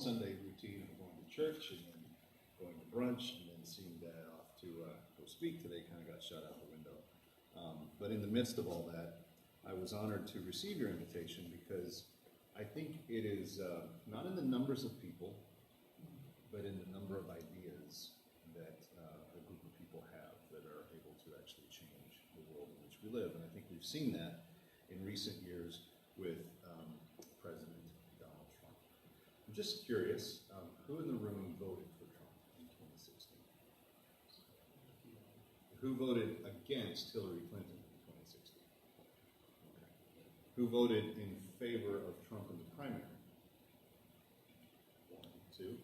Sunday routine of going to church and then going to brunch and then seeing Dad off to go speak today kind of got shut out the window. But in the midst of all that, I was honored to receive your invitation because I think it is not in the numbers of people, but in the number of ideas that a group of people have that are able to actually change the world in which we live. And I think we've seen that in recent years with President Donald Trump. I'm just curious, who in the room voted for Trump in 2016? Who voted against Hillary Clinton in 2016? Okay. Who voted in favor of Trump in the primary? 1, 2.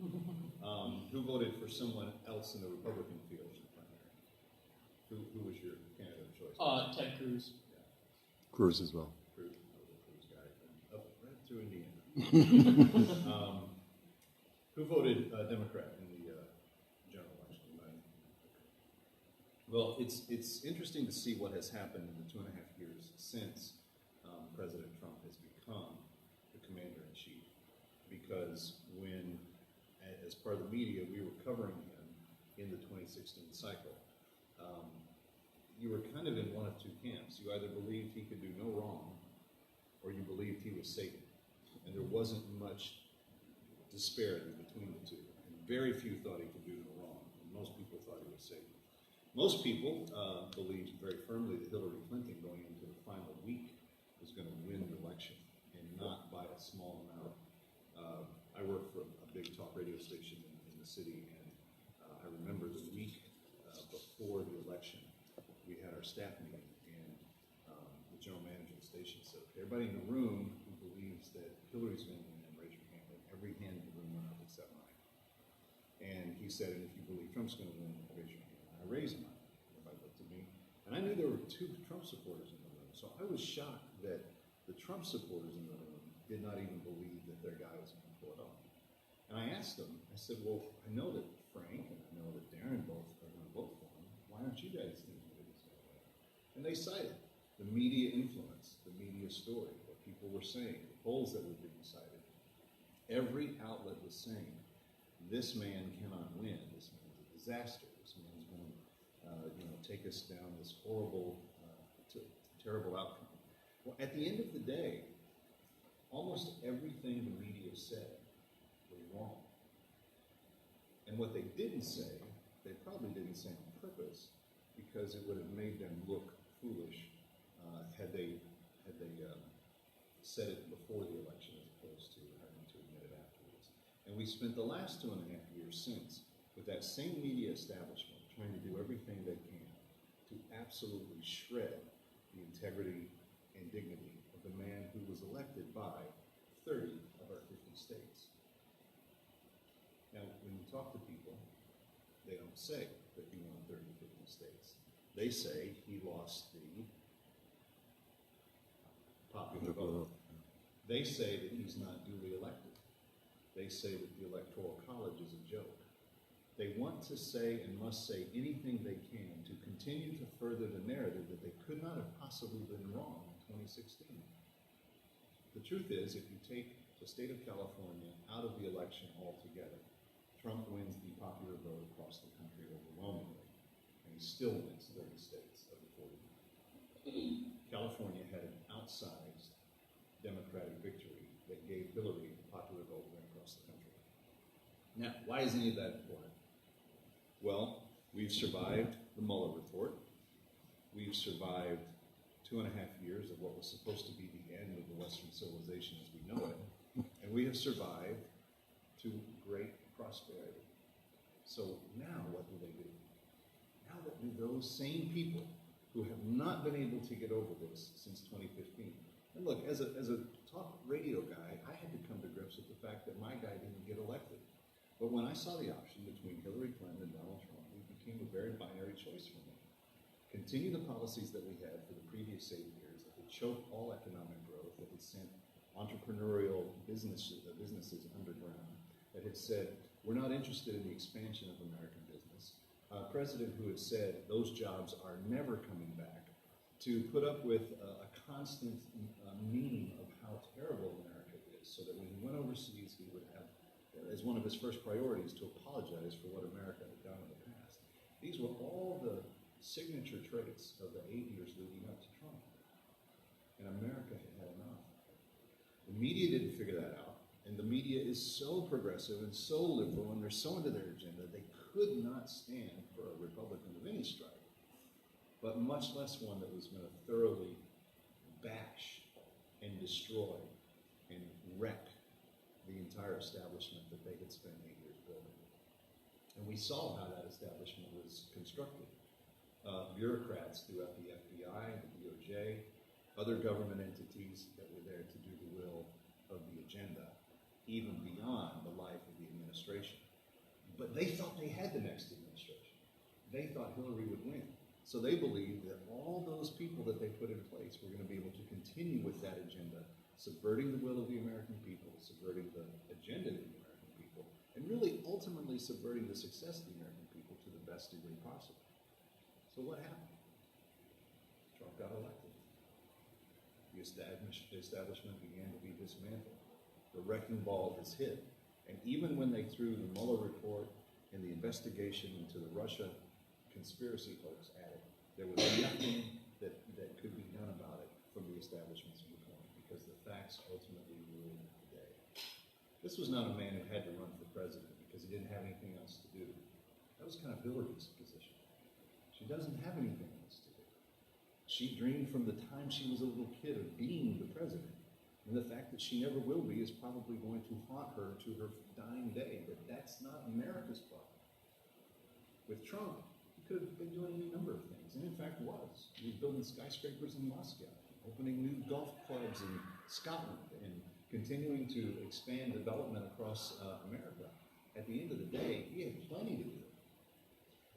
Who voted for someone else in the Republican field in the primary? Who was your candidate of choice? Ted Cruz. Yeah. Cruz as well. Cruz, Cruz guy, up right through Indiana. Who voted Democrat in the general election? Well, it's interesting to see what has happened in the 2.5 years since President Trump has become the commander-in-chief. Because when, as part of the media, we were covering him in the 2016 cycle, you were kind of in one of two camps. You either believed he could do no wrong, or you believed he was Satan. And there wasn't much disparity between the two. And very few thought he could do no wrong. And most people thought he was Satan. Most people believed very firmly that Hillary Clinton, going into the final week, was going to win the election, and not by a small amount. I work for a big talk radio station in the city, and I remember the week before the election, we had our staff meeting, and the general manager of the station said, everybody in the room who believes that Hillary's going to win, raise your hand. And every hand in the room went up except mine. And he said, and if you believe Trump's going to win, raise your hand. And I raised mine. Everybody looked at me. And I knew there were 2 Trump supporters in the room. So I was shocked that the Trump supporters in the room did not even believe that their guy was going to pull it off. And I asked them, I said, well, I know that Frank and I know that Darren both are going to vote for him. Why aren't you guys thinking of it this way? And they cited the media influence, the media story, what people were saying, the polls that were being cited. Every outlet was saying, this man cannot win. This man's a disaster. This man's going to take us down this horrible, terrible outcome. Well, at the end of the day, almost everything the media said was wrong. And what they didn't say, they probably didn't say on purpose, because it would have made them look foolish had they said it before the election as opposed to having to admit it afterwards. And we spent the last 2.5 years since with that same media establishment trying to do everything they can to absolutely shred the integrity and dignity of the man who was elected by 30 of our 50 states. Now, when you talk to people, they don't say that he won 30 to 50 states. They say he lost the popular vote. They say that he's not duly elected. They say that the Electoral College is a joke. They want to say and must say anything they can to continue to further the narrative that they could not have possibly been wrong in 2016. The truth is, if you take the state of California out of the election altogether, Trump wins the popular vote across the country overwhelmingly, and he still wins 30 states of the 49. California had an outsized Democratic victory that gave Hillary the popular vote right across the country. Now, why is any of that important? Well, we've survived the Mueller report. We've survived 2.5 years of what was supposed to be the end of the Western civilization as we know it, and we have survived to great prosperity. So now what do? Now that those same people who have not been able to get over this since 2015, and look, as a talk radio guy, I had to come to grips with the fact that my guy didn't get elected. But when I saw the option between Hillary Clinton and Donald Trump, it became a very binary choice for me. Continue the policies that we had for the previous 8 years that had choked all economic growth, that had sent entrepreneurial businesses underground, that had said, we're not interested in the expansion of American business. A president who had said those jobs are never coming back, to put up with a constant meme of how terrible America is, so that when he went overseas, he would have as one of his first priorities to apologize for what America had done in the past. These were all the signature traits of the 8 years leading up to Trump. And America had had enough. The media didn't figure that out. And the media is so progressive and so liberal, and they're so into their agenda, they could not stand for a Republican of any stripe, but much less one that was going to thoroughly bash and destroy and wreck the entire establishment that they had spent 8 years building. And we saw how that establishment was constructed. Bureaucrats throughout the FBI, the DOJ, other government entities that were there to do the will of the agenda, even beyond the life of the administration. But they thought they had the next administration. They thought Hillary would win. So they believed that all those people that they put in place were going to be able to continue with that agenda, subverting the will of the American people, subverting the agenda of the American people, and really ultimately subverting the success of the American people to the best degree possible. So what happened? Trump got elected. The establishment began to be dismantled. The wrecking ball has hit. And even when they threw the Mueller report and the investigation into the Russia conspiracy hoax at it, there was nothing that could be done about it from the establishment's viewpoint, because the facts ultimately ruled the day. This was not a man who had to run for president because he didn't have anything else to do. That was kind of Hillary's position. She doesn't have anything else to do. She dreamed from the time she was a little kid of being the president. And the fact that she never will be is probably going to haunt her to her dying day. But that's not America's problem. With Trump, he could have been doing any number of things, and in fact was. He was building skyscrapers in Moscow, opening new golf clubs in Scotland, and continuing to expand development across America. At the end of the day, he had plenty to do.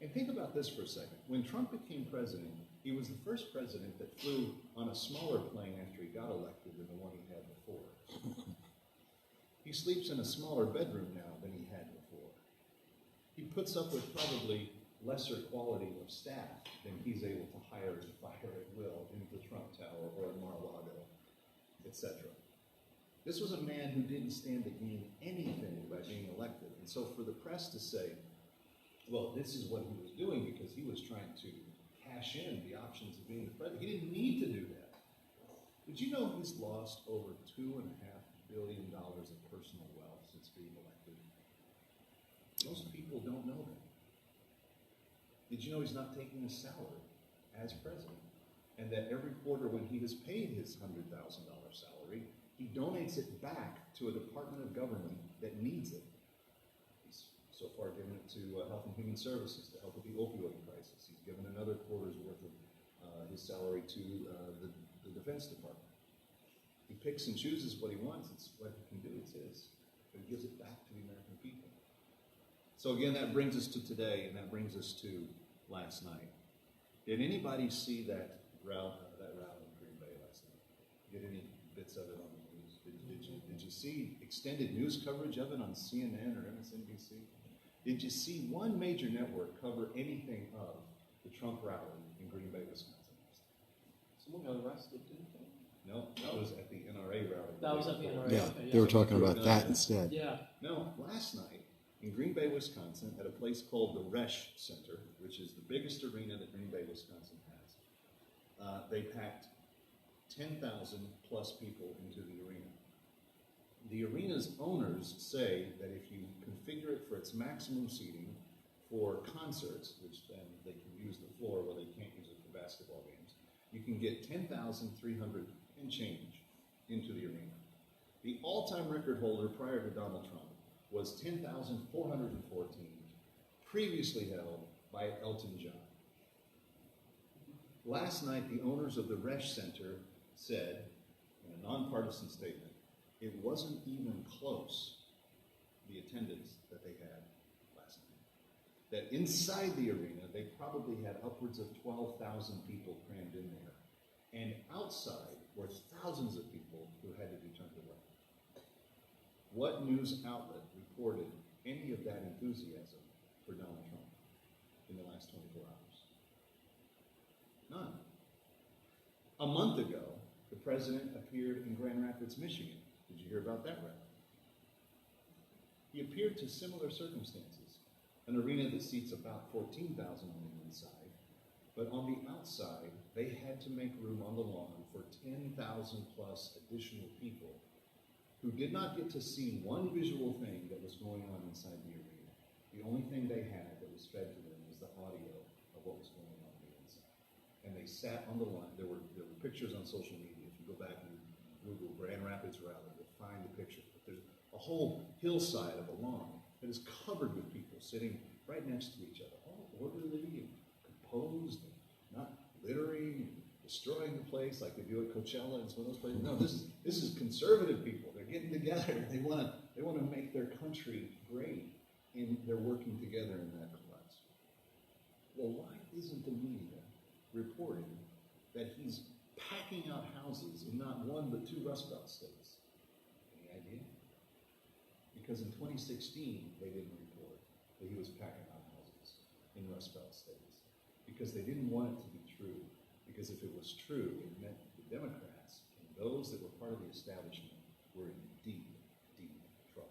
And think about this for a second. When Trump became president, he was the first president that flew on a smaller plane after he got elected than the one he had before. He sleeps in a smaller bedroom now than he had before. He puts up with probably lesser quality of staff than he's able to hire and fire at will in the Trump Tower or at Mar-a-Lago, etc. This was a man who didn't stand to gain anything by being elected. And so for the press to say, well, this is what he was doing because he was trying to cash in the options of being the president. He didn't need to do that. Did you know he's lost over $2.5 billion of personal wealth since being elected? Most people don't know that. Did you know he's not taking a salary as president? And that every quarter when he has paid his $100,000 salary, he donates it back to a department of government that needs it. He's so far given it to Health and Human Services to help with the opioid crisis. He's given another quarter's worth of his salary to the Defense Department. He picks and chooses what he wants. It's what he can do. It's his. But he gives it back to the American people. So again, that brings us to today, and that brings us to last night. Did anybody see that rally in Green Bay last night? Get any bits of it on the news? Did you see extended news coverage of it on CNN or MSNBC? Did you see one major network cover anything of the Trump rally in Green Bay, Wisconsin? Someone got arrested, didn't they? No, that was at the NRA rally. That was at the NRA. Yeah, okay, they were talking about that instead. Yeah. No, last night in Green Bay, Wisconsin, at a place called the Resch Center, which is the biggest arena that Green Bay, Wisconsin has, they packed 10,000 plus people into the arena. The arena's owners say that if you configure it for its maximum seating for concerts, which then they can use the floor where they can't use it for basketball games, you can get 10,300 and change into the arena. The all-time record holder prior to Donald Trump was 10,414, previously held by Elton John. Last night, the owners of the Resch Center said, in a nonpartisan statement, it wasn't even close, the attendance that they had last night. That inside the arena, they probably had upwards of 12,000 people crammed in there. And outside were thousands of people who had to be turned away. What news outlet reported any of that enthusiasm for Donald Trump in the last 24 hours? None. A month ago, the president appeared in Grand Rapids, Michigan. Did you hear about that rally? He appeared to similar circumstances. An arena that seats about 14,000 on the inside, but on the outside, they had to make room on the lawn for 10,000 plus additional people who did not get to see one visual thing that was going on inside the arena. The only thing they had that was fed to them was the audio of what was going on the inside. And they sat on the lawn. There were pictures on social media. If you go back and Google Grand Rapids Rally, you'll find the pictures. But there's a whole hillside of a lawn that is covered with people sitting right next to each other, all orderly and composed, and not littering and destroying the place like they do at Coachella and some of those places. No, this is conservative people. They're getting together. They want to make their country great, and they're working together in that class. Well, why isn't the media reporting that he's packing out houses in not one but two Rust Belt states? Any idea? Because in 2016, they didn't report that he was packing out houses in Rust Belt states because they didn't want it to be true. Because if it was true, it meant the Democrats and those that were part of the establishment were in deep, deep trouble.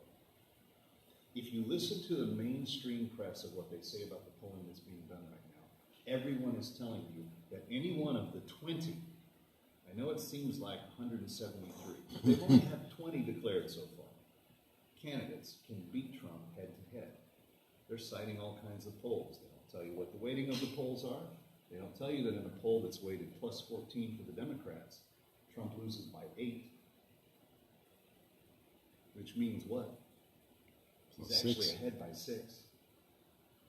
If you listen to the mainstream press of what they say about the polling that's being done right now, everyone is telling you that any one of the 20, I know it seems like 173, but they've only had 20 declared so far, candidates can beat Trump head to head. They're citing all kinds of polls. They don't tell you what the weighting of the polls are. They don't tell you that in a poll that's weighted plus 14 for the Democrats, Trump loses by 8. Which means what? He's actually ahead by 6.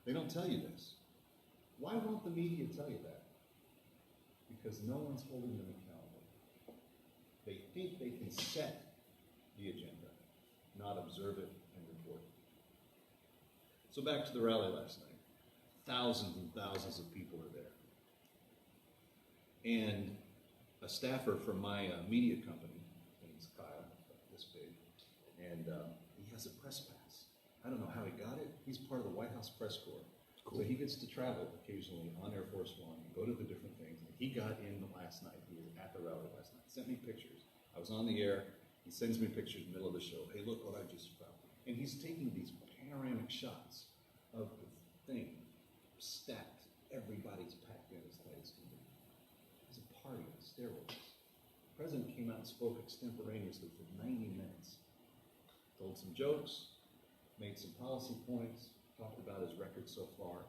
They don't tell you this. Why won't the media tell you that? Because no one's holding them accountable. They think they can set the agenda, not observe it and report it. So back to the rally last night. Thousands and thousands of people are there. And a staffer from my media company, his name's Kyle, this big, and he has a press pass. I don't know how he got it. He's part of the White House press corps. Cool. So he gets to travel occasionally on Air Force One and go to the different things. And he got in last night. He was at the rally last night. Sent me pictures. I was on the air. He sends me pictures in the middle of the show. Hey, look what I just found. And he's taking these panoramic shots of the thing stacked. Everybody's packed in as tight as can be. It's a party on steroids. The president came out and spoke extemporaneously for 90 minutes. Told some jokes, made some policy points, talked about his record so far,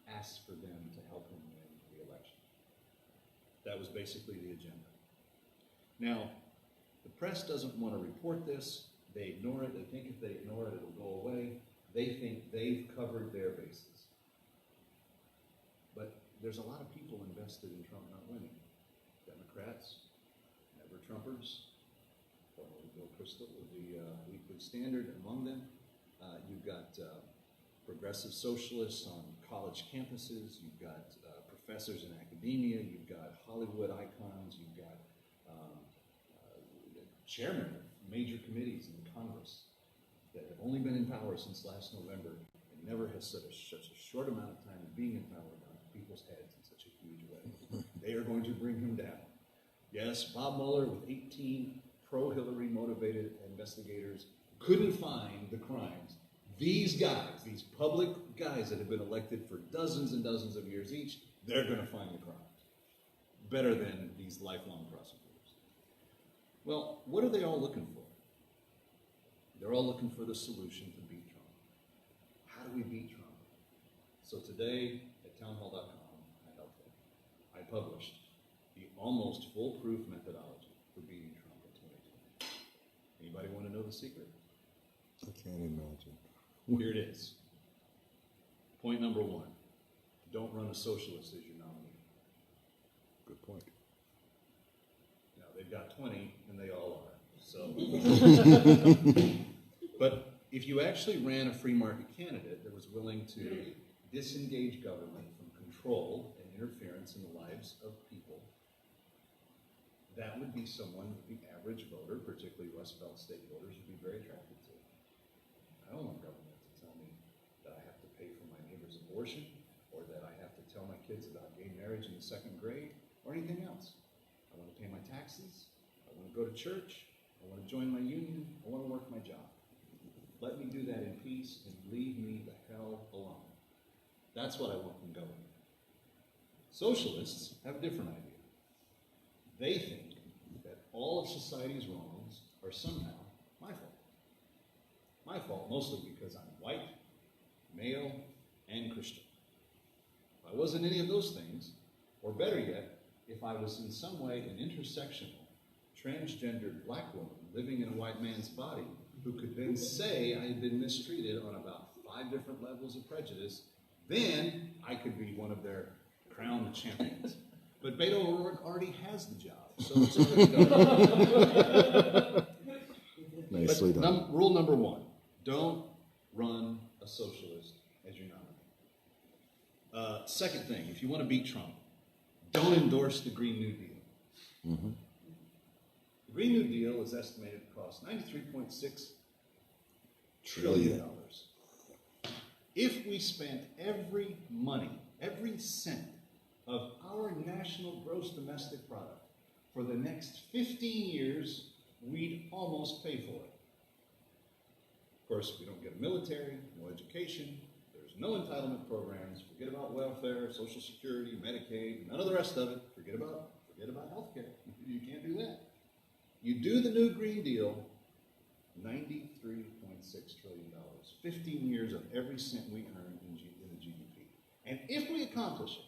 asked for them to help him win the election. That was basically the agenda. Now, the press doesn't want to report this. They ignore it. They think if they ignore it, it'll go away. They think they've covered their bases. But there's a lot of people invested in Trump not winning. Democrats, never Trumpers, formerly Bill Kristol of the Weekly Standard among them. You've got progressive socialists on college campuses. You've got professors in academia. You've got Hollywood icons. You've got chairmen of major committees in Congress that have only been in power since last November and never has such a short amount of time of being in power gone to people's heads in such a huge way. They are going to bring him down. Yes, Bob Mueller with 18 pro-Hillary motivated investigators couldn't find the crimes. These guys, these public guys that have been elected for dozens and dozens of years each, they're going to find the crimes. Better than these lifelong prosecutors. Well, what are they all looking for? They're all looking for the solution to beat Trump. How do we beat Trump? So today at townhall.com, I helped them. I published the almost foolproof methodology for beating Trump in 2020. Anybody want to know the secret? I can't imagine. Here it is. Point number 1. Don't run a socialist as your nominee. Good point. Now, they've got 20, and they all are. So, but if you actually ran a free market candidate that was willing to disengage government from control and interference in the lives of people, that would be someone that the average voter, particularly Rust Belt state voters, would be very attracted to. I don't want government to tell me that I have to pay for my neighbor's abortion, or that I have to tell my kids about gay marriage in the 2nd grade, or anything else. I want to pay my taxes. I want to go to church. I want to join my union. I want to work my job. Let me do that in peace and leave me the hell alone. That's what I want from government. Socialists have a different idea. They think that all of society's wrongs are somehow my fault. My fault mostly because I'm white, male, and Christian. If I wasn't any of those things, or better yet, if I was in some way an intersectional, transgendered black woman living in a white man's body who could then say I had been mistreated on about 5 different levels of prejudice, then I could be one of their crowned champions. But Beto O'Rourke already has the job, so it's already done. Nicely done. Rule number 1, don't run a socialist as your nominee. Second thing, if you want to beat Trump, don't endorse the Green New Deal. Mm-hmm. The Green New Deal is estimated to cost $93.6 trillion. If we spent every money, every cent of our national gross domestic product for the next 15 years, we'd almost pay for it. Of course, we don't get a military, no education, there's no entitlement programs, forget about welfare, Social Security, Medicaid, none of the rest of it, forget about health care. You can't do that. You do the new Green Deal, $93.6 trillion, 15 years of every cent we earn in the GDP. And if we accomplish it,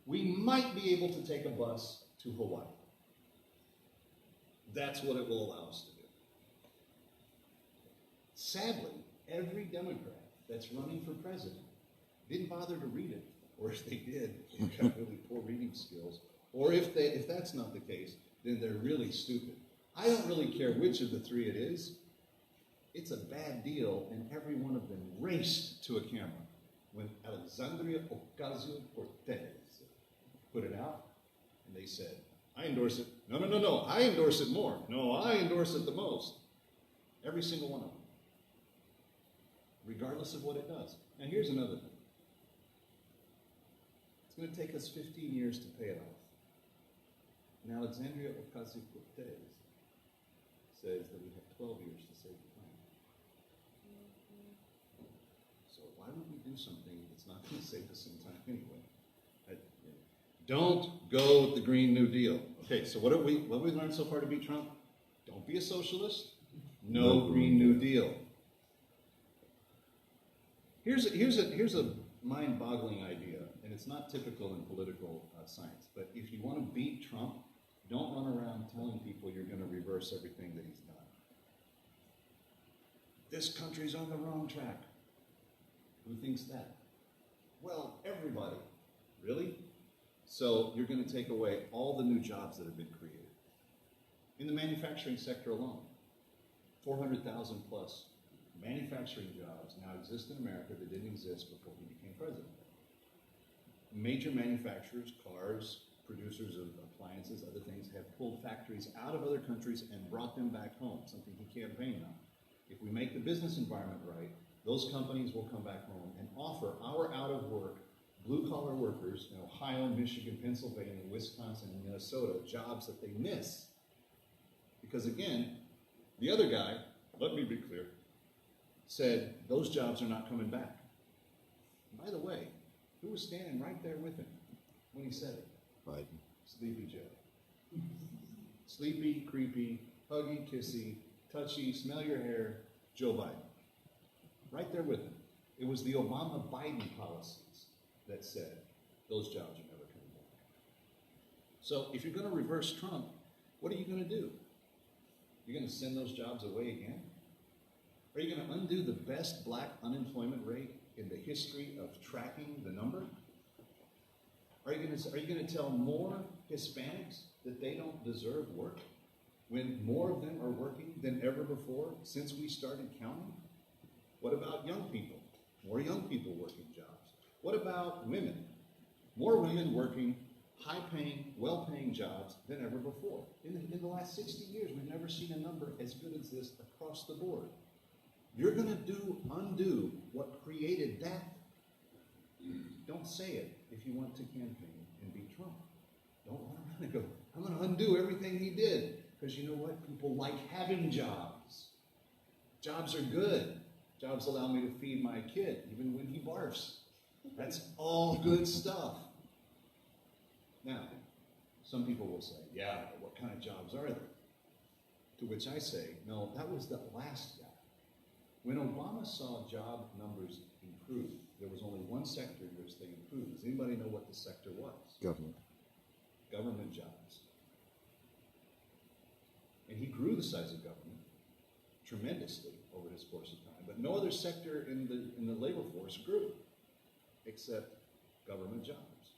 we might be able to take a bus to Hawaii. That's what it will allow us to do. Sadly, every Democrat that's running for president didn't bother to read it, or if they did, they've got really poor reading skills. Or if that's not the case, then they're really stupid. I don't really care which of the 3 it is. It's a bad deal, and every one of them raced to a camera when Alexandria Ocasio-Cortez put it out, and they said, I endorse it. No, I endorse it more. No, I endorse it the most. Every single one of them. Regardless of what it does. And here's another thing. It's going to take us 15 years to pay it off. And Alexandria Ocasio-Cortez says that we have 12 years to save the planet. So why would we do something that's not going to save us in time anyway? Don't go with the Green New Deal. Okay, so what have we learned so far to beat Trump? Don't be a socialist. No Green New Deal. Here's a mind-boggling idea, and it's not typical in political science. But if you want to beat Trump, don't run around telling people you're going to reverse everything that he's done. This country's on the wrong track. Who thinks that? Well, everybody. Really? So you're going to take away all the new jobs that have been created. In the manufacturing sector alone, 400,000 plus manufacturing jobs now exist in America that didn't exist before he became president. Major manufacturers, cars, producers of appliances, other things, have pulled factories out of other countries and brought them back home, something he campaigned on. If we make the business environment right, those companies will come back home and offer our out-of-work, blue-collar workers in Ohio, Michigan, Pennsylvania, Wisconsin, and Minnesota jobs that they miss. Because again, the other guy, let me be clear, said those jobs are not coming back. And by the way, who was standing right there with him when he said it? Biden. Sleepy Joe. Sleepy, creepy, huggy, kissy, touchy, smell your hair, Joe Biden. Right there with him. It was the Obama-Biden policies that said those jobs are never coming back. So if you're going to reverse Trump, what are you going to do? You're going to send those jobs away again? Are you going to undo the best black unemployment rate in the history of tracking the number? Are you going to tell more Hispanics that they don't deserve work when more of them are working than ever before since we started counting? What about young people? More young people working jobs. What about women? More women working high-paying, well-paying jobs than ever before. In the last 60 years, we've never seen a number as good as this across the board. You're going to undo what created that. Don't say it if you want to campaign and beat Trump. Don't run around and go, I'm going to undo everything he did. Because you know what? People like having jobs. Jobs are good. Jobs allow me to feed my kid, even when he barfs. That's all good stuff. Now, some people will say, yeah, but what kind of jobs are there? To which I say, no, that was the last guy. When Obama saw job numbers improve, there was only one sector in which they improved. Does anybody know what the sector was? Government. Government jobs. And he grew the size of government tremendously over his course of time, but no other sector in the labor force grew except government jobs.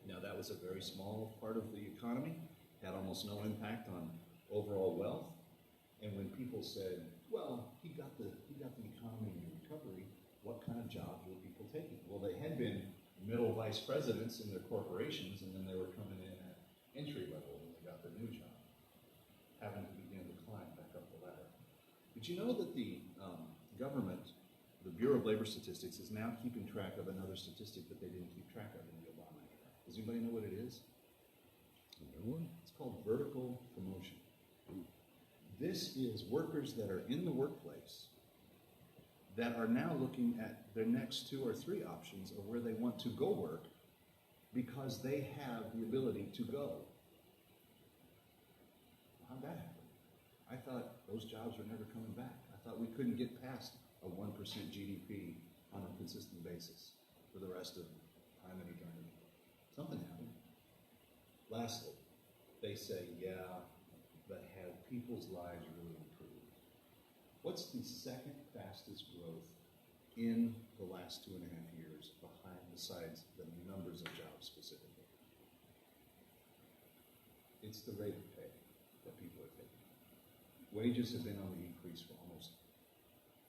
Now that was a very small part of the economy, had almost no impact on overall wealth. And when people said, well, he got the economy in recovery, what kind of jobs were people taking? Well, they had been middle vice presidents in their corporations, and then they were coming in at entry level when they got their new job, having to begin to climb back up the ladder. Did you know that the government, the Bureau of Labor Statistics, is now keeping track of another statistic that they didn't keep track of in the Obama era? Does anybody know what it is? No. It's called vertical promotion. This is workers that are in the workplace that are now looking at their next 2 or 3 options of where they want to go work because they have the ability to go. How'd that happen? I thought those jobs were never coming back. I thought we couldn't get past a 1% GDP on a consistent basis for the rest of time and eternity. Something happened. Lastly, they say, yeah, but have people's lives really improved? What's the second fastest growth in the last 2.5 years besides the numbers of jobs specifically? It's the rate of pay that people are taking. Wages have been on the increase for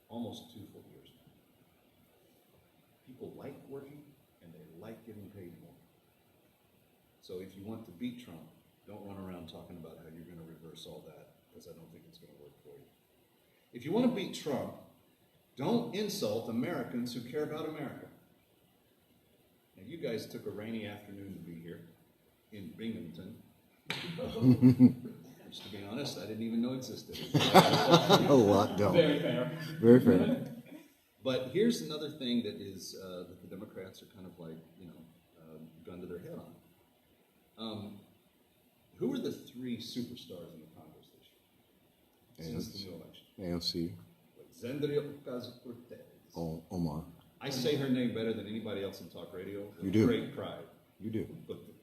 almost 2 full years now. People like working and they like getting paid more. So if you want to beat Trump, don't run around talking about how you're going to reverse all that, because I don't think it's going to work for you. If you want to beat Trump, don't insult Americans who care about America. And you guys took a rainy afternoon to be here in Binghamton. Which, to be honest, I didn't even know existed. A lot don't. Very fair. Very fair. But here's another thing that is that the Democrats are kind of like, gun to their head on. Who are the 3 superstars in the Congress this year since the new election? AOC. Alexandria Ocasio-Cortez. Omar. I say her name better than anybody else in talk radio. With You do. Great pride. You do.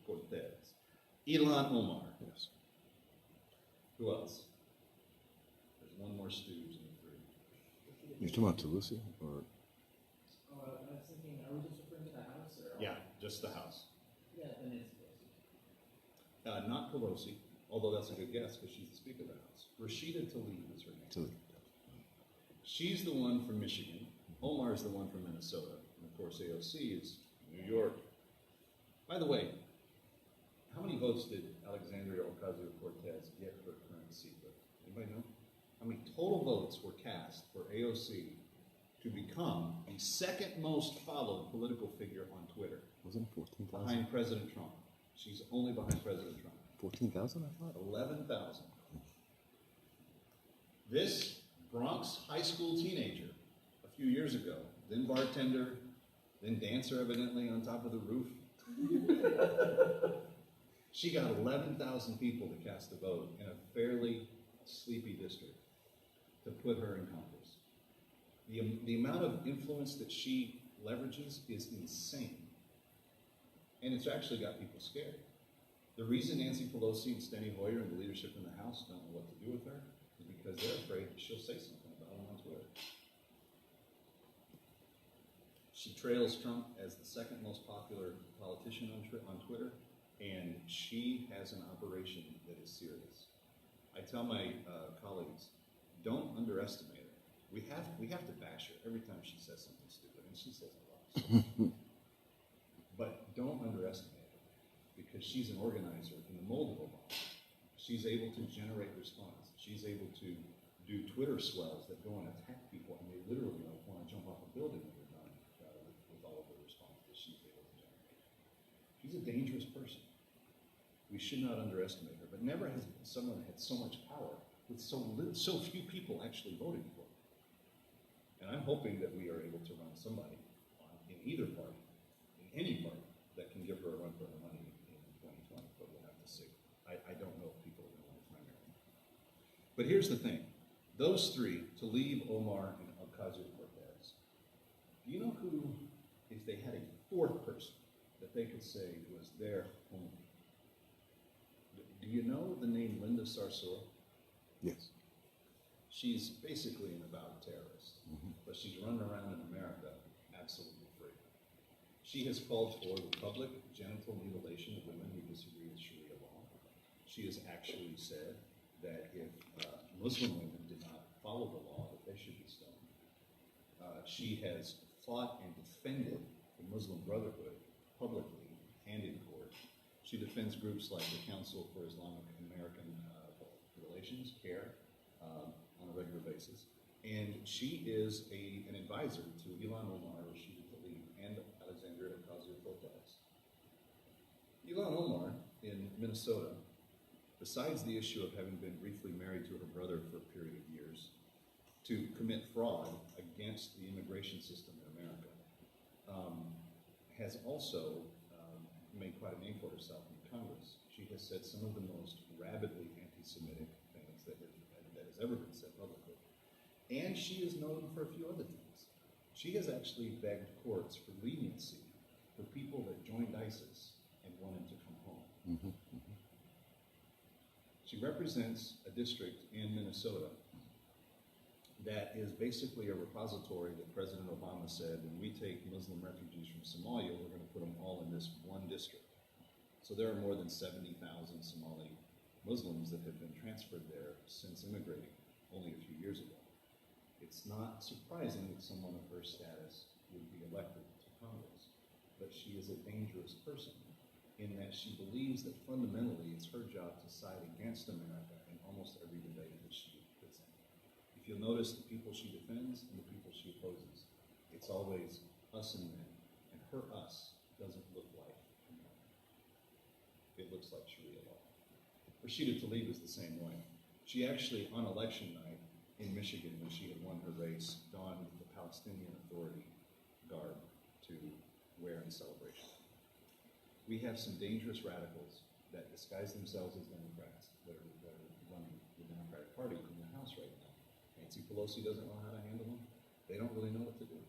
Cortez. Elon Omar. Yes. Who else? There's one more stooge in the 3. You're talking about Lucy or? Oh, I was thinking, are we just referring to the House or? Yeah, just the House. Yeah, then it's Not Pelosi, although that's a good guess because she's the Speaker of the House. Rashida Tlaib is her name. She's the one from Michigan. Omar is the one from Minnesota. And of course, AOC is New York. By the way, how many votes did Alexandria Ocasio-Cortez get her current seat with? Anybody know? How many total votes were cast for AOC to become the second most followed political figure on Twitter? Wasn't it 14,000? Behind President Trump. She's only behind President Trump. 14,000, I thought. 11,000. This Bronx high school teenager, a few years ago, then bartender, then dancer evidently on top of the roof. She got 11,000 people to cast a vote in a fairly sleepy district to put her in Congress. The amount of influence that she leverages is insane. And it's actually got people scared. The reason Nancy Pelosi and Steny Hoyer and the leadership in the House don't know what to do with her is because they're afraid that she'll say something about them on Twitter. She trails Trump as the second most popular politician on Twitter, and she has an operation that is serious. I tell my colleagues, don't underestimate her. We have to bash her every time she says something stupid, and she says a lot. But don't underestimate her, because she's an organizer in the mold of Obama. She's able to generate response. She's able to do Twitter swells that go and attack people, and they literally want to jump off a building when they're done with all of the response that she's able to generate. She's a dangerous person. We should not underestimate her, but never has someone had so much power with so few people actually voting for her. hoping that we are able to run somebody in either party, in any party, that can give her a run for her money in 2020, but we'll have to see. I don't know if people are going to want to primary. But here's the thing. Those three, Tlaib, Omar, and Ocasio-Cortez, do you know who, if they had a fourth person that they could say was their homie? Do you know the name Linda Sarsour? Yes. She's basically an avowed terrorist, but she's running around in America absolutely free. She has called for the public genital mutilation of women who disagree with Sharia law. She has actually said that if Muslim women did not follow the law, that they should be stoned. She has fought and defended the Muslim Brotherhood publicly and in court. She defends groups like the Council for Islamic American Relations, CARE, on a regular basis. And she is an advisor to Ilhan Omar, Rashida Tlaib, and Alexandria Ocasio-Cortez. Ilhan Omar in Minnesota, besides the issue of having been briefly married to her brother for a period of years, to commit fraud against the immigration system in America, has also made quite a name for herself in Congress. She has said some of the most rabidly anti-Semitic things that has ever been said publicly. And she is known for a few other things. She has actually begged courts for leniency for people that joined ISIS and wanted to come home. She represents a district in Minnesota that is basically a repository that President Obama said, when we take Muslim refugees from Somalia, we're going to put them all in this one district. So there are more than 70,000 Somali Muslims that have been transferred there since immigrating only a few years ago. It's not surprising that someone of her status would be elected to Congress, but she is a dangerous person in that she believes that fundamentally it's her job to side against America in almost every debate that she puts in. If you'll notice the people she defends and the people she opposes, it's always us and them, and her us doesn't look like America. It looks like Sharia law. Rashida Tlaib is the same way. She actually, on election night in Michigan, when she had won her race, donned the Palestinian Authority garb to wear in celebration. We have some dangerous radicals that disguise themselves as Democrats that are running the Democratic Party in the House right now. Nancy Pelosi doesn't know how to handle them. They don't really know what to do.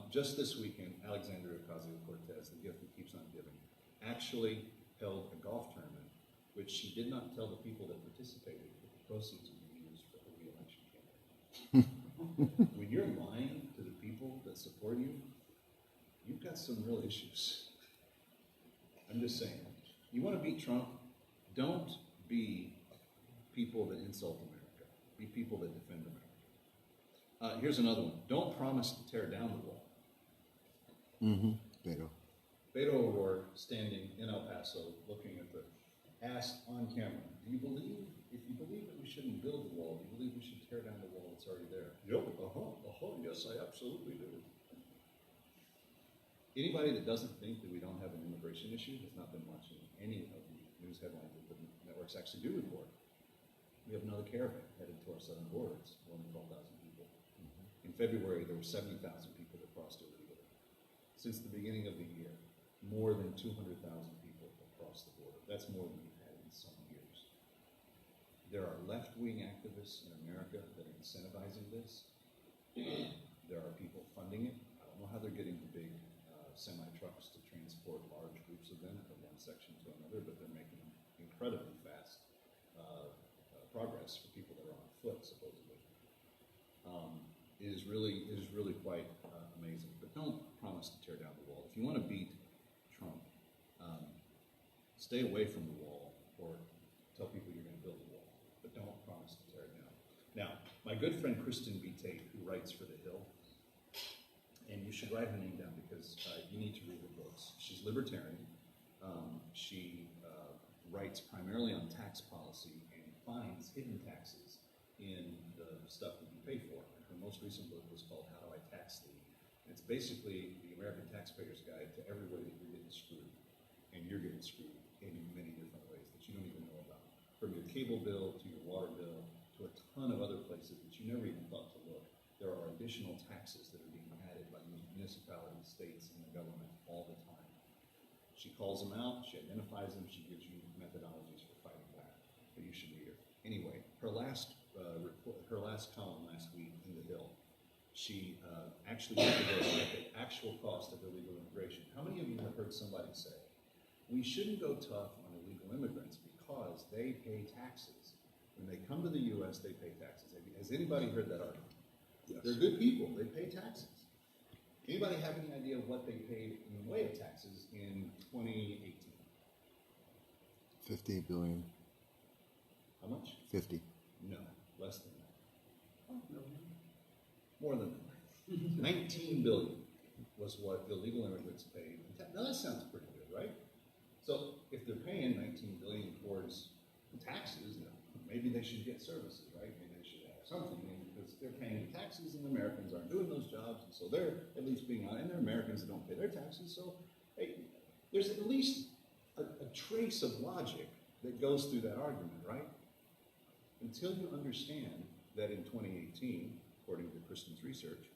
Just this weekend, Alexandria Ocasio-Cortez, the gift that keeps on giving, actually held a golf tournament, which she did not tell the people that participated that the proceeds would be used for her re-election campaign. When you're lying to the people that support you, you've got some real issues. I'm just saying. You want to beat Trump? Don't be people that insult America. Be people that defend America. Here's another one. Don't promise to tear down the wall. Beto O'Rourke, standing in El Paso, looking at the, asked on camera, if you believe that we shouldn't build the wall, do you believe we should tear down the wall that's already there? Yep, yes, I absolutely do. Anybody that doesn't think that we don't have an immigration issue has not been watching any of the news headlines that the networks actually do report. We have another caravan headed to our southern border. It's more than 12,000 people. In February, there were 70,000 people that crossed illegally. Since the beginning of the year, more than 200,000 people have crossed the border. That's more than we've had in some years. There are left-wing activists in America that are incentivizing this. There are people funding it. I don't know how they're getting the big semi-trucks to transport large groups of them from one section to another, but they're making incredibly fast progress for people that are on foot, supposedly. It is really quite amazing. But don't promise to tear down the wall. If you want to beat Trump, stay away from the wall or tell people you're going to build a wall. But don't promise to tear it down. Now, my good friend Kristen B. Tate, who writes for The Hill, and you should write her name down because you need to read her books. She's libertarian. She writes primarily on tax policy and finds hidden taxes in the stuff that you pay for. Her most recent book was called How Do I Tax Thee? And it's basically the American Taxpayer's Guide to every way that you're getting screwed. And you're getting screwed in many different ways that you don't even know about. From your cable bill to your water bill to a ton of other places that you never even thought to look. There are additional taxes that are being added by municipalities, states, and the government all the time. She calls them out, she identifies them, she gives you methodologies for fighting back. But you should read her. Anyway, her last column last week in The Hill, she actually looked at the actual cost of illegal immigration. How many of you have heard somebody say, we shouldn't go tough on illegal immigrants because they pay taxes? When they come to the U.S., they pay taxes. Has anybody heard that argument? Yes. They're good people. They pay taxes. Anybody have any idea of what they paid in the way of taxes in 2018? 50 billion. How much? 50. No, less than that. More than that. 19 billion was what illegal immigrants paid. Now that sounds pretty good, right? So if they're paying 19 billion towards taxes, maybe they should get services, right? Maybe they should have something, because they're paying taxes and Americans aren't doing those jobs, and so they're at least being honest, and they're Americans that don't pay their taxes, so hey, there's at least a trace of logic that goes through that argument, right? Until you understand that in 2018, according to Kristen's research,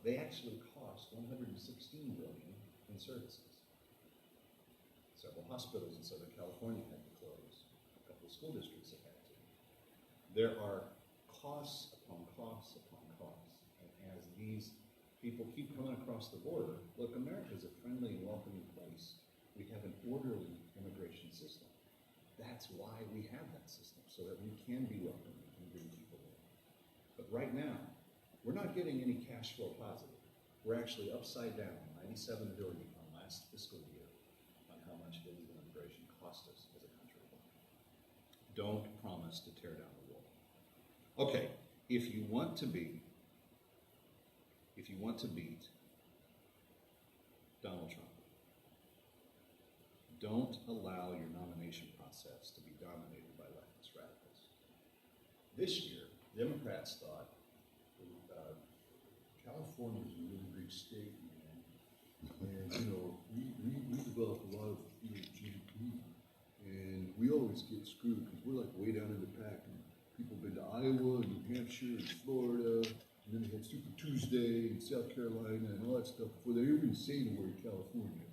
they actually cost $116 billion in services. Several hospitals in Southern California had to close. A couple of school districts have had to. There are costs upon costs upon costs. And as these people keep coming across the border, look, America is a friendly and welcoming place. We have an orderly immigration system. That's why we have that system, so that we can be welcoming and bring people in. But right now, we're not getting any cash flow positive. We're actually upside down, 97 billion on last fiscal year, on how much illegal immigration cost us as a country. Don't promise to tear down the wall. Okay, if you want to beat Donald Trump, don't allow your nomination process to be dominated by leftist radicals. This year, Democrats thought, California's a really big state, man. And, we develop a lot of GDP. And we always get screwed because we're like way down in the pack. And people have been to Iowa and New Hampshire and Florida. And then they had Super Tuesday in South Carolina and all that stuff before they even say the word California.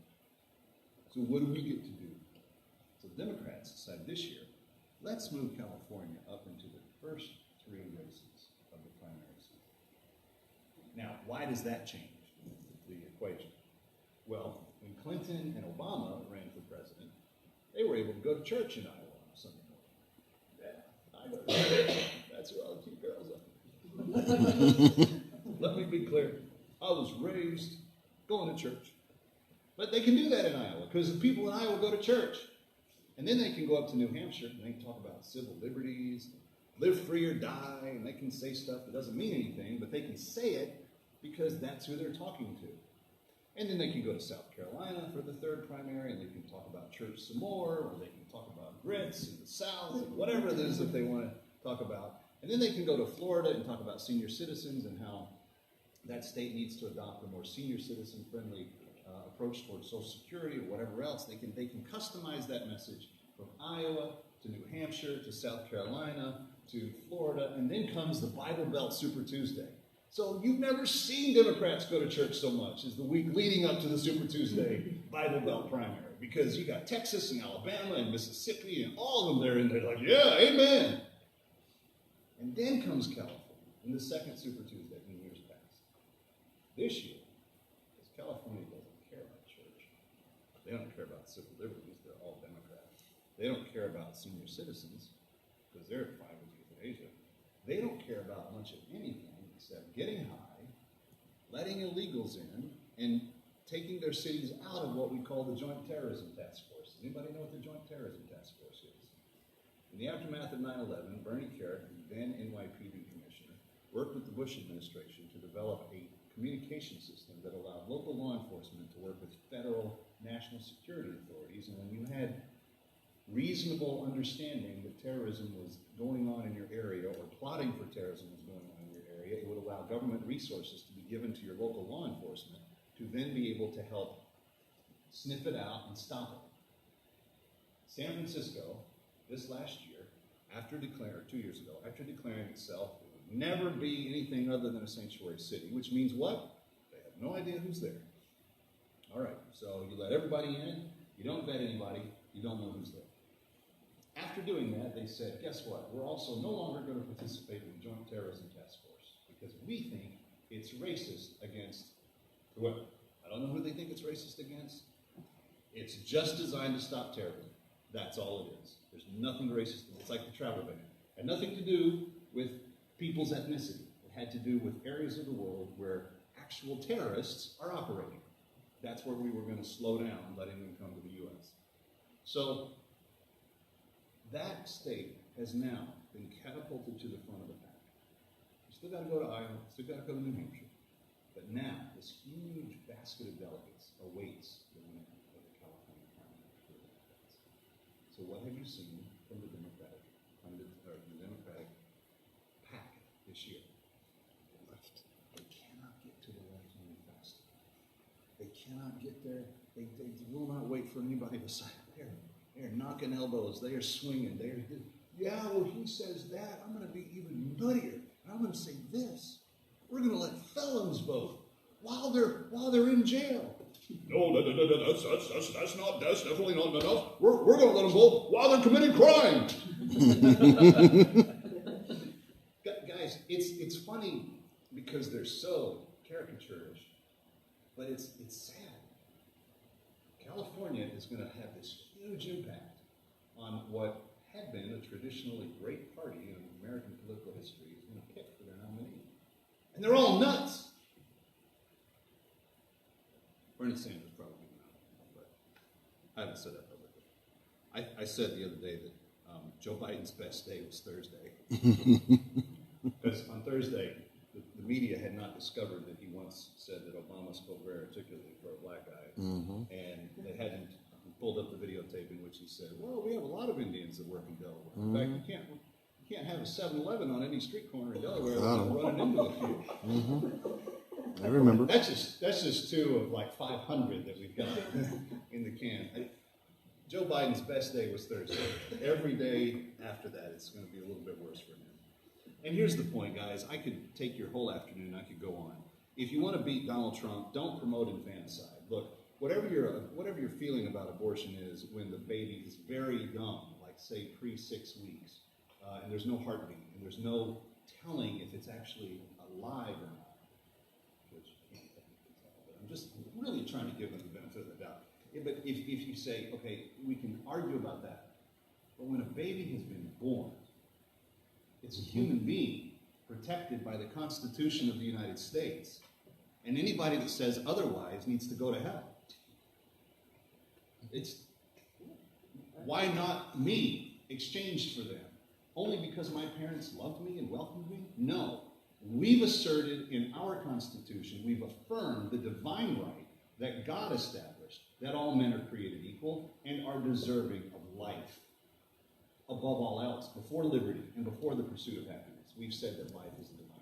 So what do we get to do? So Democrats decided this year, let's move California up into the first 3 races of the primary season. Now, why does that change the equation? Well, when Clinton and Obama ran for president, they were able to go to church in Iowa on Sunday morning. Yeah, I go to church. That's where all the cute girls are. Let me be clear. I was raised going to church. But they can do that in Iowa, because the people in Iowa go to church. And then they can go up to New Hampshire, and they can talk about civil liberties, live free or die, and they can say stuff that doesn't mean anything, but they can say it because that's who they're talking to. And then they can go to South Carolina for the 3rd primary, and they can talk about church some more, or they can talk about grits and the South, and whatever it is that they want to talk about. And then they can go to Florida and talk about senior citizens and how that state needs to adopt a more senior citizen-friendly approach towards Social Security or whatever else. They can customize that message from Iowa to New Hampshire to South Carolina to Florida, and then comes the Bible Belt Super Tuesday. So you've never seen Democrats go to church so much as the week leading up to the Super Tuesday Bible Belt primary, because you got Texas and Alabama and Mississippi and all of them there, and they're like, yeah, amen. And then comes California in the second Super Tuesday in years past. This year, because California doesn't care about church, they don't care about civil liberties, they're all Democrats. They don't care about senior citizens, because they're fine with euthanasia. They don't care about much of anything except getting high, letting illegals in, and taking their cities out of what we call the Joint Terrorism Task Force. Anybody know what the Joint Terrorism Task Force is? In the aftermath of 9/11, Bernie Kerik, the then NYPD commissioner, worked with the Bush administration to develop a communication system that allowed local law enforcement to work with federal national security authorities. And when you had reasonable understanding that terrorism was going on in your area, or plotting for terrorism was going on in your area, it would allow government resources to be given to your local law enforcement to then be able to help sniff it out and stop it. San Francisco, this last year, 2 years ago, after declaring itself never be anything other than a sanctuary city, which means what? They have no idea who's there. All right, so you let everybody in, you don't vet anybody, you don't know who's there. After doing that, they said, guess what? We're also no longer going to participate in the Joint Terrorism Task Force because we think it's racist against whoever. I don't know who they think it's racist against. It's just designed to stop terrorism. That's all it is. There's nothing racist. It's like the travel ban. It had nothing to do with people's ethnicity. It had to do with areas of the world where actual terrorists are operating. That's where we were going to slow down letting them come to the U.S. So that state has now been catapulted to the front of the pack. You still got to go to Iowa, still got to go to New Hampshire. But now, this huge basket of delegates awaits the winner of the California primary for the Democrats. So what have you seen from the Democratic pack this year? They cannot get to the right any faster. They cannot get there. They will not wait for anybody to say, they're knocking elbows. They are swinging. Yeah, well, he says that. I'm going to be even nuttier. I'm going to say this. We're going to let felons vote while they're in jail. No, that's definitely not enough. We're going to let them vote while they're committing crime. Guys, it's funny because they're so caricaturish, but it's sad. California is going to have this huge impact on what had been a traditionally great party in American political history is going to pick for their nominee. And they're all nuts. Bernie Sanders probably not, but I haven't said that publicly. I said the other day that Joe Biden's best day was Thursday. Because on Thursday, the media had not discovered that he once said that Obama spoke very articulately for a black guy. And they hadn't pulled up the videotape in which he said, well, we have a lot of Indians that work in Delaware. In fact, you can't have a 7-Eleven on any street corner in Delaware without running into a few. I remember. That's just 2 of like 500 that we've got in the can. Joe Biden's best day was Thursday. Every day after that, it's going to be a little bit worse for him. And here's the point, guys. I could take your whole afternoon. I could go on. If you want to beat Donald Trump, don't promote infanticide. Look, whatever your feeling about abortion is when the baby is very young, like say pre-6 weeks, and there's no heartbeat, and there's no telling if it's actually alive or not. Which you can't technically tell, but I'm just really trying to give them the benefit of the doubt. But if you say, okay, we can argue about that, but when a baby has been born, it's a human being protected by the Constitution of the United States, and anybody that says otherwise needs to go to hell. Why not me exchanged for them? Only because my parents loved me and welcomed me? No. We've asserted in our Constitution, we've affirmed the divine right that God established, that all men are created equal and are deserving of life. Above all else, before liberty and before the pursuit of happiness, we've said that life is the divine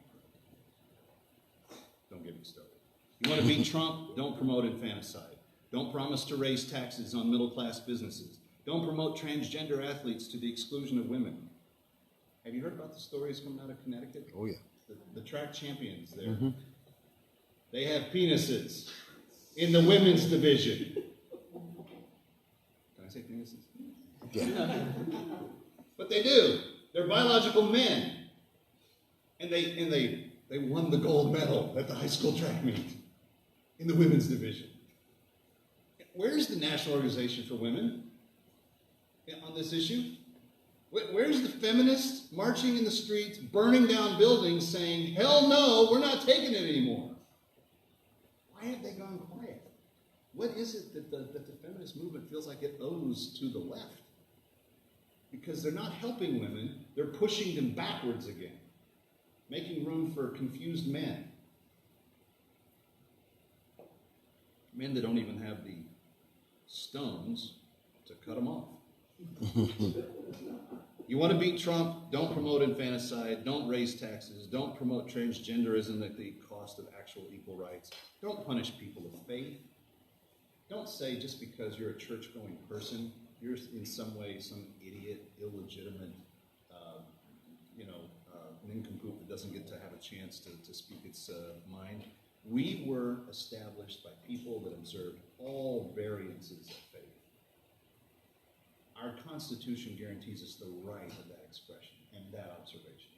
right. Don't get me started. You want to beat Trump? Don't promote infanticide. Don't promise to raise taxes on middle-class businesses. Don't promote transgender athletes to the exclusion of women. Have you heard about the stories coming out of Connecticut? Oh, yeah. The track champions there. They have penises in the women's division. Can I say penises? Yeah. But they do. They're biological men. And they won the gold medal at the high school track meet in the women's division. Where's the National Organization for Women on this issue? Where's the feminists marching in the streets, burning down buildings, saying, hell no, we're not taking it anymore? Why have they gone quiet? What is it that the feminist movement feels like it owes to the left? Because they're not helping women, they're pushing them backwards again, making room for confused men. Men that don't even have the stones to cut them off. You want to beat Trump? Don't promote infanticide. Don't raise taxes. Don't promote transgenderism at the cost of actual equal rights. Don't punish people of faith. Don't say just because you're a church-going person, you're in some way some idiot, illegitimate, nincompoop that doesn't get to have a chance to speak its mind. We were established by people that observed all variances of faith. Our Constitution guarantees us the right of that expression and that observation.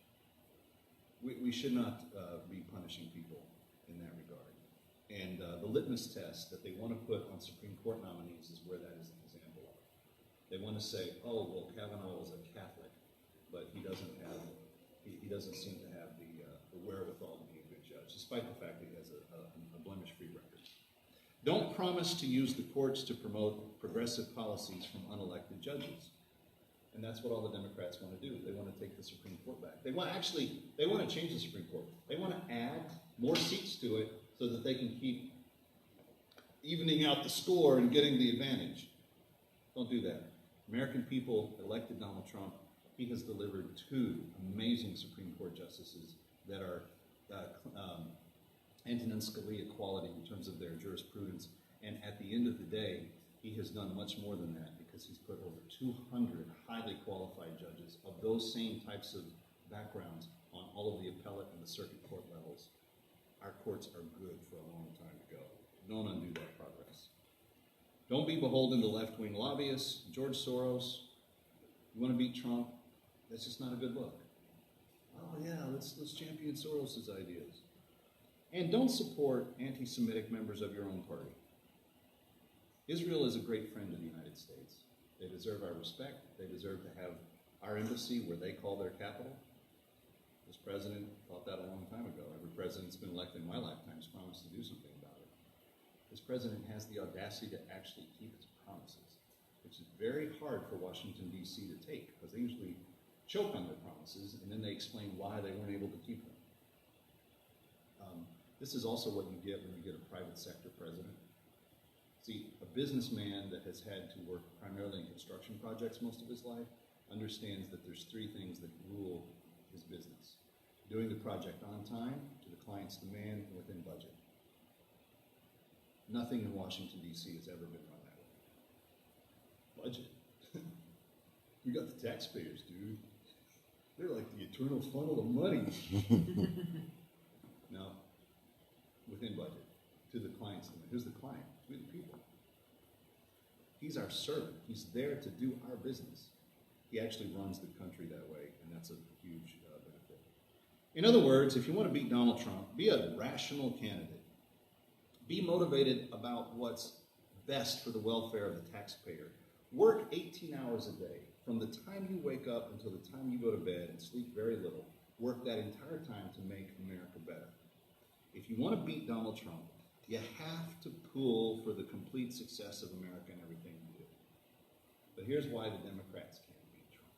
We should not be punishing people in that regard. And the litmus test that they want to put on Supreme Court nominees is where that is an example of. They want to say, oh, well, Kavanaugh was a Catholic, but he doesn't seem to have the wherewithal to be a good judge, despite the fact that he has a blemish-free record. Don't promise to use the courts to promote progressive policies from unelected judges. And that's what all the Democrats want to do. They want to take the Supreme Court back. They want to change the Supreme Court. They want to add more seats to it so that they can keep evening out the score and getting the advantage. Don't do that. American people elected Donald Trump. He has delivered 2 amazing Supreme Court justices that are Antonin Scalia quality in terms of their jurisprudence. And at the end of the day, he has done much more than that because he's put over 200 highly qualified judges of those same types of backgrounds on all of the appellate and the circuit court levels. Our courts are good for a long time to go. Don't undo that progress. Don't be beholden to left-wing lobbyists. George Soros, you want to beat Trump? That's just not a good look. Oh yeah, let's champion Soros's ideas. And don't support anti-Semitic members of your own party. Israel is a great friend of the United States. They deserve our respect. They deserve to have our embassy where they call their capital. This president thought that a long time ago. Every president that's been elected in my lifetime has promised to do something about it. This president has the audacity to actually keep his promises, which is very hard for Washington, D.C. to take, because they usually choke on their promises, and then they explain why they weren't able to keep them. This is also what you get when you get a private sector president. See, a businessman that has had to work primarily in construction projects most of his life understands that there's 3 things that rule his business. Doing the project on time, to the client's demand, and within budget. Nothing in Washington, D.C. has ever been run that way. Budget. You got the taxpayers, dude. They're like the eternal funnel of money. No. Within budget, to the client's demand. Who's the client? We're the people. He's our servant. He's there to do our business. He actually runs the country that way, and that's a huge benefit. In other words, if you want to beat Donald Trump, be a rational candidate. Be motivated about what's best for the welfare of the taxpayer. Work 18 hours a day. From the time you wake up until the time you go to bed and sleep very little, work that entire time to make America better. If you want to beat Donald Trump, you have to pull for the complete success of America and everything you do. But here's why the Democrats can't beat Trump.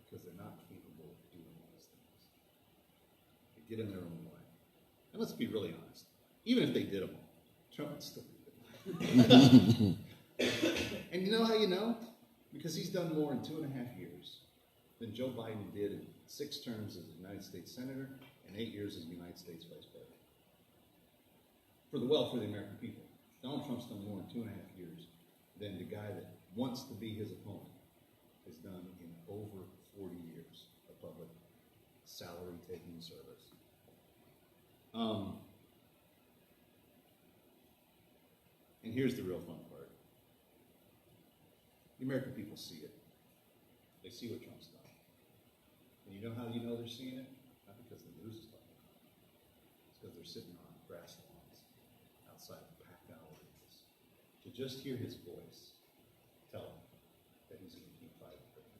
Because they're not capable of doing these things. They get in their own way. And let's be really honest. Even if they did them all, Trump would still beat them. And you know how you know? Because he's done more in 2.5 years than Joe Biden did in 6 terms as a United States Senator and 8 years as United States Vice President. For the welfare of the American people, Donald Trump's done more in 2.5 years than the guy that wants to be his opponent has done in over 40 years of public salary-taking service. And here's the real fun part. The American people see it. They see what Trump's done. And you know how you know they're seeing it? Not because the news is talking about it. It's because they're sitting on grass lawns outside of packed alleys to just hear his voice tell them that he's going to keep fighting for them.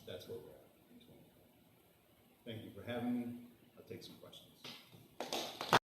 That's where we're at in 2020. Thank you for having me. I'll take some questions.